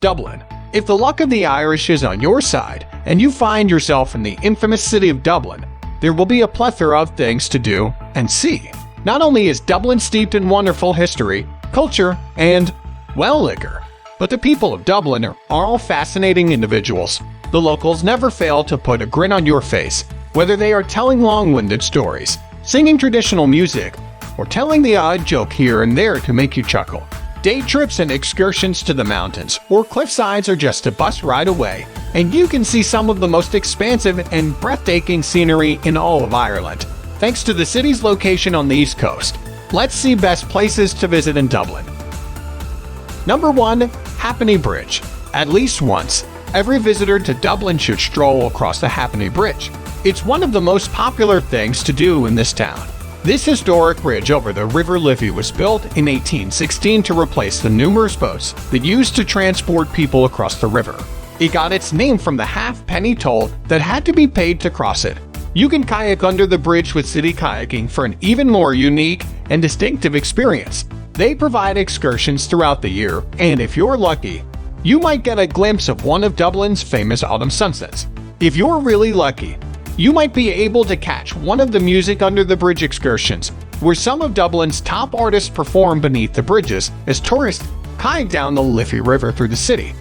Dublin. If the luck of the Irish is on your side, and you find yourself in the infamous city of Dublin, there will be a plethora of things to do and see. Not only is Dublin steeped in wonderful history, culture, and, well, liquor, but the people of Dublin are all fascinating individuals. The locals never fail to put a grin on your face, whether they are telling long-winded stories, singing traditional music, or telling the odd joke here and there to make you chuckle. Day trips and excursions to the mountains or cliffsides are just a bus ride away, and you can see some of the most expansive and breathtaking scenery in all of Ireland, thanks to the city's location on the East Coast. Let's see best places to visit in Dublin. Number 1. Halfpenny Bridge. At least once, every visitor to Dublin should stroll across the Halfpenny Bridge. It's one of the most popular things to do in this town. This historic bridge over the River Liffey was built in 1816 to replace the numerous boats that used to transport people across the river. It got its name from the halfpenny toll that had to be paid to cross it. You can kayak under the bridge with city kayaking for an even more unique and distinctive experience. They provide excursions throughout the year, and if you're lucky, you might get a glimpse of one of Dublin's famous autumn sunsets. If you're really lucky, you might be able to catch one of the Music Under the Bridge excursions, where some of Dublin's top artists perform beneath the bridges as tourists kayak down the Liffey River through the city.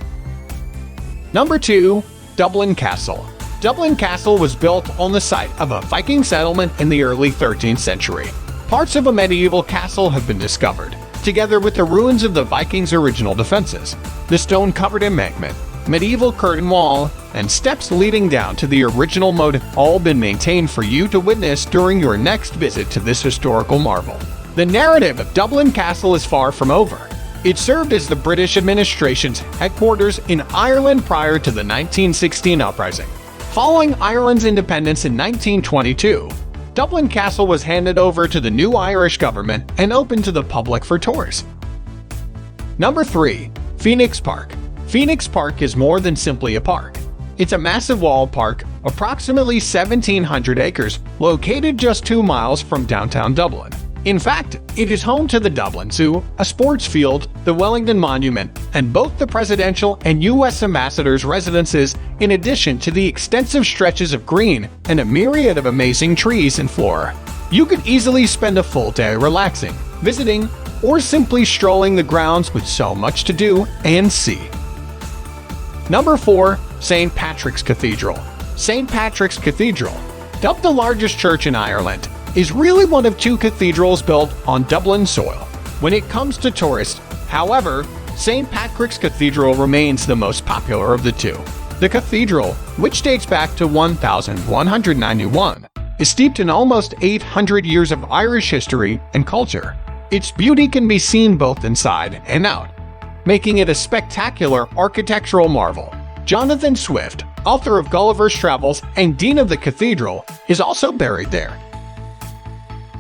Number 2. Dublin Castle. Dublin Castle was built on the site of a Viking settlement in the early 13th century. Parts of a medieval castle have been discovered, together with the ruins of the Vikings' original defenses. The stone-covered embankment, medieval curtain wall, and steps leading down to the original moat have all been maintained for you to witness during your next visit to this historical marvel. The narrative of Dublin Castle is far from over. It served as the British administration's headquarters in Ireland prior to the 1916 uprising. Following Ireland's independence in 1922, Dublin Castle was handed over to the new Irish government and opened to the public for tours. Number 3. Phoenix Park. Phoenix Park is more than simply a park. It's a massive walled park, approximately 1,700 acres, located just 2 miles from downtown Dublin. In fact, it is home to the Dublin Zoo, a sports field, the Wellington Monument, and both the presidential and U.S. ambassadors' residences, in addition to the extensive stretches of green and a myriad of amazing trees and flora. You could easily spend a full day relaxing, visiting, or simply strolling the grounds with so much to do and see. Number 4. St. Patrick's Cathedral. St. Patrick's Cathedral, dubbed the largest church in Ireland, is really one of 2 cathedrals built on Dublin soil. When it comes to tourists, however, St. Patrick's Cathedral remains the most popular of the 2. The cathedral, which dates back to 1191, is steeped in almost 800 years of Irish history and culture. Its beauty can be seen both inside and out, making it a spectacular architectural marvel. Jonathan Swift, author of Gulliver's Travels and Dean of the Cathedral, is also buried there.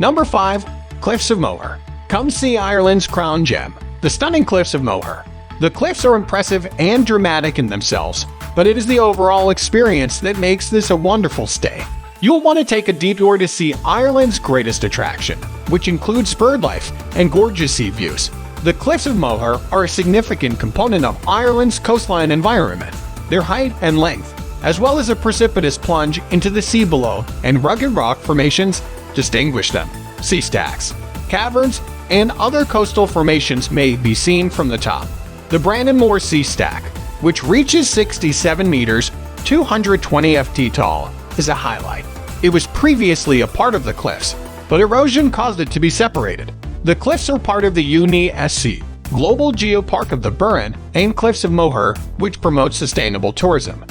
Number 5. Cliffs of Moher. Come see Ireland's crown gem, the stunning Cliffs of Moher. The cliffs are impressive and dramatic in themselves, but it is the overall experience that makes this a wonderful stay. You'll want to take a detour to see Ireland's greatest attraction, which includes bird life and gorgeous sea views. The Cliffs of Moher are a significant component of Ireland's coastline environment. Their height and length, as well as a precipitous plunge into the sea below and rugged rock formations, distinguish them. Sea stacks, caverns, and other coastal formations may be seen from the top. The Brandon Sea Stack, which reaches 67 meters, 220 ft tall, is a highlight. It was previously a part of the cliffs, but erosion caused it to be separated. The cliffs are part of the UNESCO Global Geopark of the Burren and Cliffs of Moher, which promotes sustainable tourism.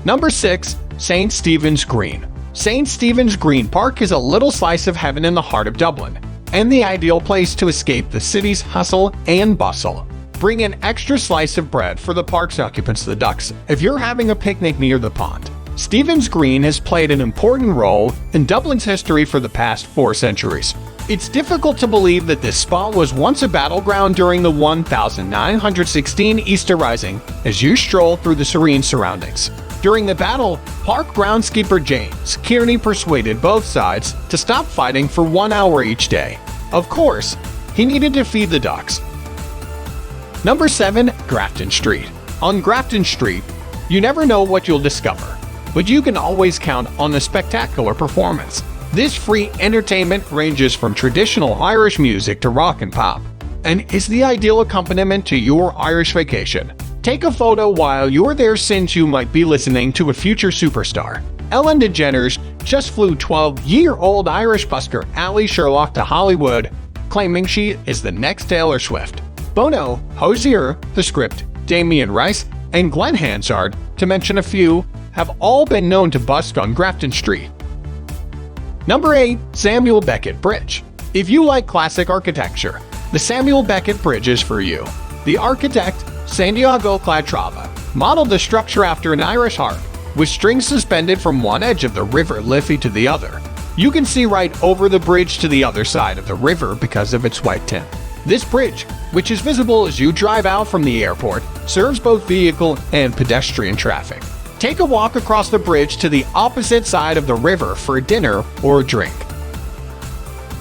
Number 6. St. Stephen's Green. St. Stephen's Green Park is a little slice of heaven in the heart of Dublin, and the ideal place to escape the city's hustle and bustle. Bring an extra slice of bread for the park's occupants, the ducks, if you're having a picnic near the pond. Stephen's Green has played an important role in Dublin's history for the past 4 centuries. It's difficult to believe that this spot was once a battleground during the 1916 Easter Rising as you stroll through the serene surroundings. During the battle, park groundskeeper James Kearney persuaded both sides to stop fighting for 1 hour each day. Of course, he needed to feed the ducks. Number 7. Grafton Street. On Grafton Street, you never know what you'll discover, but you can always count on a spectacular performance. This free entertainment ranges from traditional Irish music to rock and pop, and is the ideal accompaniment to your Irish vacation. Take a photo while you're there, since you might be listening to a future superstar. Ellen DeGeneres just flew 12-year-old Irish busker Ali Sherlock to Hollywood, claiming she is the next Taylor Swift. Bono, Hozier, The Script, Damien Rice, and Glenn Hansard, to mention a few, have all been known to busk on Grafton Street. Number 8. Samuel Beckett Bridge. If you like classic architecture, the Samuel Beckett Bridge is for you. The architect, Santiago Calatrava, modeled the structure after an Irish harp, with strings suspended from one edge of the River Liffey to the other. You can see right over the bridge to the other side of the river because of its white tint. This bridge, which is visible as you drive out from the airport, serves both vehicle and pedestrian traffic. Take a walk across the bridge to the opposite side of the river for a dinner or a drink.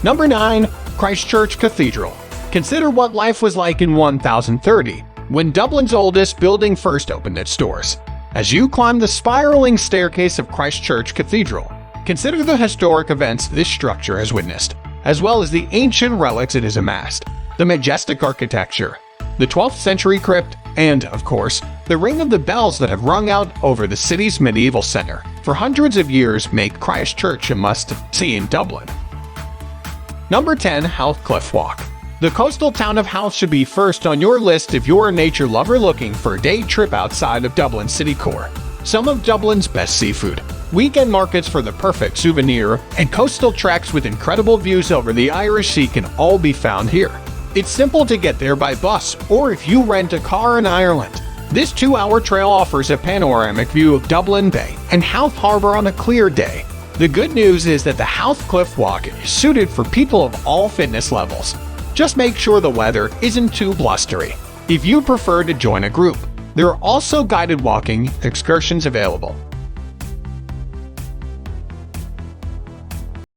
Number 9. Christchurch Cathedral. Consider what life was like in 1030, when Dublin's oldest building first opened its doors. As you climb the spiraling staircase of Christchurch Cathedral, consider the historic events this structure has witnessed, as well as the ancient relics it has amassed. The majestic architecture, the 12th century crypt, and, of course, the ring of the bells that have rung out over the city's medieval center for hundreds of years make Christchurch a must-see in Dublin. Number 10. Howth Cliff Walk. The coastal town of Howth should be first on your list if you're a nature lover looking for a day trip outside of Dublin city core. Some of Dublin's best seafood, weekend markets for the perfect souvenir, and coastal treks with incredible views over the Irish Sea can all be found here. It's simple to get there by bus, or if you rent a car in Ireland. This 2-hour trail offers a panoramic view of Dublin Bay and Howth Harbour on a clear day. The good news is that the Howth Cliff Walk is suited for people of all fitness levels. Just make sure the weather isn't too blustery. If you prefer to join a group, there are also guided walking excursions available.